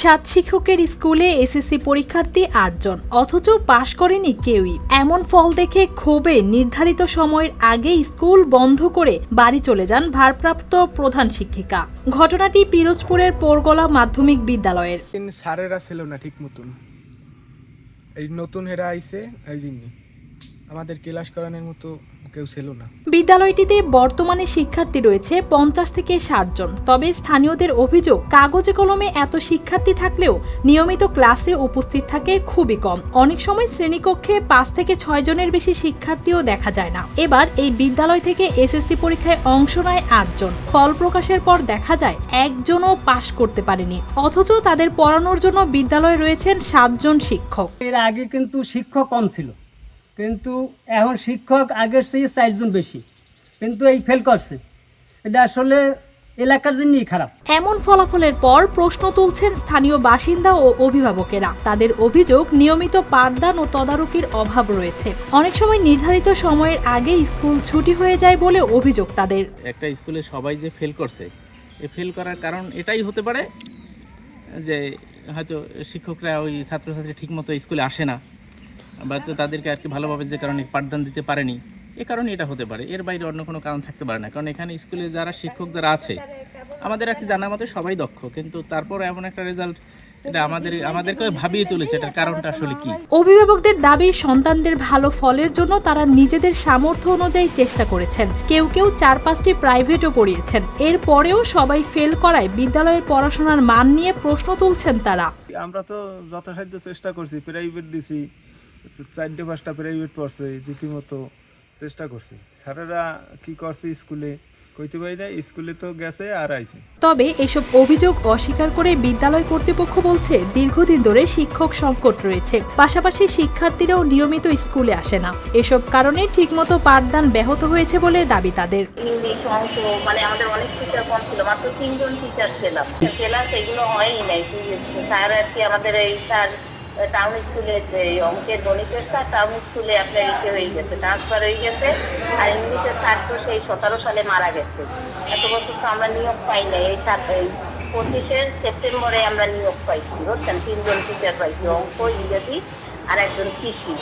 7 শিক্ষকের স্কুলে এসএসসি পরীক্ষার্থী 8 জন, অথচ পাশ করেনি কেউই। এমন ফল দেখে ক্ষোভে নির্ধারিত সময়ের আগে স্কুল বন্ধ করে বাড়ি চলে যান ভারপ্রাপ্ত প্রধান শিক্ষিকা। ঘটনাটি পিরোজপুরের পোরগলা মাধ্যমিক বিদ্যালয়ের। স্যারেরা ছিল না ঠিক মতন, এই নতুন হেরা আইছে, এই জন্য আমাদের ক্লাস করানোর মতো কেউ ছিল না। বিদ্যালয়টিতে বর্তমানে শিক্ষার্থী রয়েছে 50 থেকে 60 জন। তবে স্থানীয়দের অভিযোগ, কাগজে কলমে এত শিক্ষার্থী থাকলেও নিয়মিত ক্লাসে উপস্থিত থাকে খুবই কম। অনেক সময় শ্রেণীকক্ষে 5 থেকে 6 জনের বেশি শিক্ষার্থীও দেখা যায় না। এবার এই বিদ্যালয় থেকে এসএসসি পরীক্ষায় অংশ নেয় 8 জন। ফল প্রকাশের পর দেখা যায় একজনও পাশ করতে পারেনি, অথচ তাদের পড়ানোর জন্য বিদ্যালয়ে রয়েছেন 7 জন শিক্ষক। এর আগে কিন্তু শিক্ষক কম ছিল, কিন্তু এখন শিক্ষক আগের চেয়ে 4 জন বেশি, কিন্তু এই ফেল করছে। এটা আসলে এলাকার জন্যই খারাপ। এমন ফলাফলের পর প্রশ্ন তুলছেন স্থানীয় বাসিন্দা ও অভিভাবকেরা। তাদের অভিযোগ, নিয়মিত পাঠদান ও তদারকির অভাব রয়েছে। অনেক সময় নির্ধারিত সময়ের আগে স্কুল ছুটি হয়ে যায় বলে অভিযোগ তাদের। একটা স্কুলে সবাই যে ফেল করছে, এই ফেল করার কারণ এটাই হতে পারে যে হয়তো শিক্ষকরা ওই ছাত্রছাত্রী ঠিকমতো স্কুলে আসে না, বা তাদেরকে আর কি ভালোভাবে যে কারণে পাঠদান দিতে পারেনি, এ কারণে এটা হতে পারে। এর বাইরে অন্য কোনো কারণ থাকতে পারে না। কারণ এখানে স্কুলে যারা শিক্ষক যারা আছে, আমাদের আর কি জানা মতে সবাই দক্ষ, কিন্তু তারপর এমন একটা রেজাল্ট, এটা আমাদেরকে ভাবিয়ে তুলেছে। এটার কারণটা আসলে কি? অভিভাবকদের দাবি, সন্তানদের ভালো ফলের জন্য তারা নিজেদের সামর্থ্য অনুযায়ী চেষ্টা করেছেন। কেউ কেউ 4-5টি প্রাইভেটও পড়িয়েছেন। এরপরেও সবাই ফেল করায় বিদ্যালয়ের পড়াশোনার মান নিয়ে প্রশ্ন তুলছেন তারা। আমরা তো যথাসাধ্য চেষ্টা করছি, প্রাইভেট দিছি, 4-5টা প্রাইভেট পড়ছে, রীতিমতো চেষ্টা করছি। স্যারেরা কি করছে স্কুলে কইতে পারি না, স্কুলে তো গেছে আর আইছে। তবে এসব অভিযোগ অস্বীকার করে বিদ্যালয় কর্তৃপক্ষ বলছে, দীর্ঘদিন ধরে শিক্ষক সংকট রয়েছে। পাশাপাশি শিক্ষার্থীরাও নিয়মিত স্কুলে আসে না। এসব কারণে ঠিকমতো পাঠদান ব্যাহত হয়েছে বলে দাবি তাদের। ইংলিশ, অঙ্ক, মানে আমাদের অনেক টিচার কম ছিল, মাত্র 3 জন টিচার ছিলাম। ক্লাস এগুলো হয়ই নাই। স্যার আর কি আমাদের এই স্যার টাউন স্কুলে যে অঙ্কের গণিতের স্যার টাউন স্কুলে আপনার ইসে হয়ে গেছে, ট্রান্সফার হয়ে গেছে। আর ইংলিশের স্যার তো সেই 17 সালে মারা গেছে। এত বছর তো আমরা নিয়োগ পাই না। এই 25শে সেপ্টেম্বরে আমরা নিয়োগ পাইছি, বুঝছেন। 3 জন টিচার পাইছি, অঙ্ক, ইংরেজি আর একজন কৃষি।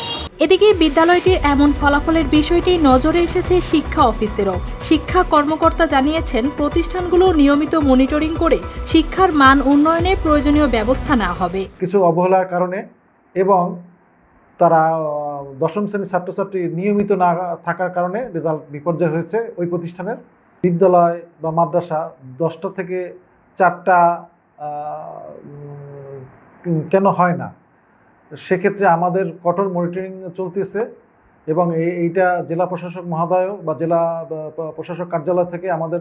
এদিকে বিদ্যালয়টির এমন ফলাফলের বিষয়টি নজরে এসেছে শিক্ষা অফিসেরও। শিক্ষা কর্মকর্তা জানিয়েছেন, প্রতিষ্ঠানগুলো নিয়মিত মনিটরিং করে শিক্ষার মান উন্নয়নে প্রয়োজনীয় ব্যবস্থা নেওয়া হবে। কিছু অবহেলার কারণে এবং তারা 10ম শ্রেণীর ছাত্রছাত্রী নিয়মিত না থাকার কারণে রেজাল্ট বিপর্যয় হয়েছে ওই প্রতিষ্ঠানের। বিদ্যালয় বা মাদ্রাসা 10টা থেকে 4টা কেন হয় না, সেক্ষেত্রে আমাদের কঠোর মনিটরিং চলতেছে এবং এইটা জেলা প্রশাসক মহোদয় বা জেলা প্রশাসক কার্যালয় থেকে আমাদের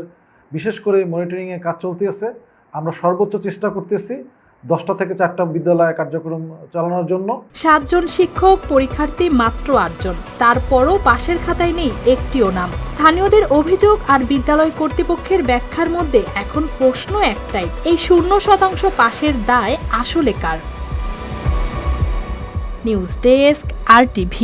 বিশেষ করে মনিটরিংয়ের কাজ চলতেছে। আমরা সর্বোচ্চ চেষ্টা করতেছি 10টা থেকে 4টা বিদ্যালয়ে কার্যক্রম চালানোর জন্য। 7 জন শিক্ষক, পরীক্ষার্থী মাত্র 8 জন। তারপরও পাশের খাতায় নেই একটিও নাম। স্থানীয়দের অভিযোগ আর বিদ্যালয় কর্তৃপক্ষের ব্যাখ্যার মধ্যে এখন প্রশ্ন একটাই, এই 0% পাশের দায় আসলে কার? News desk, RTV।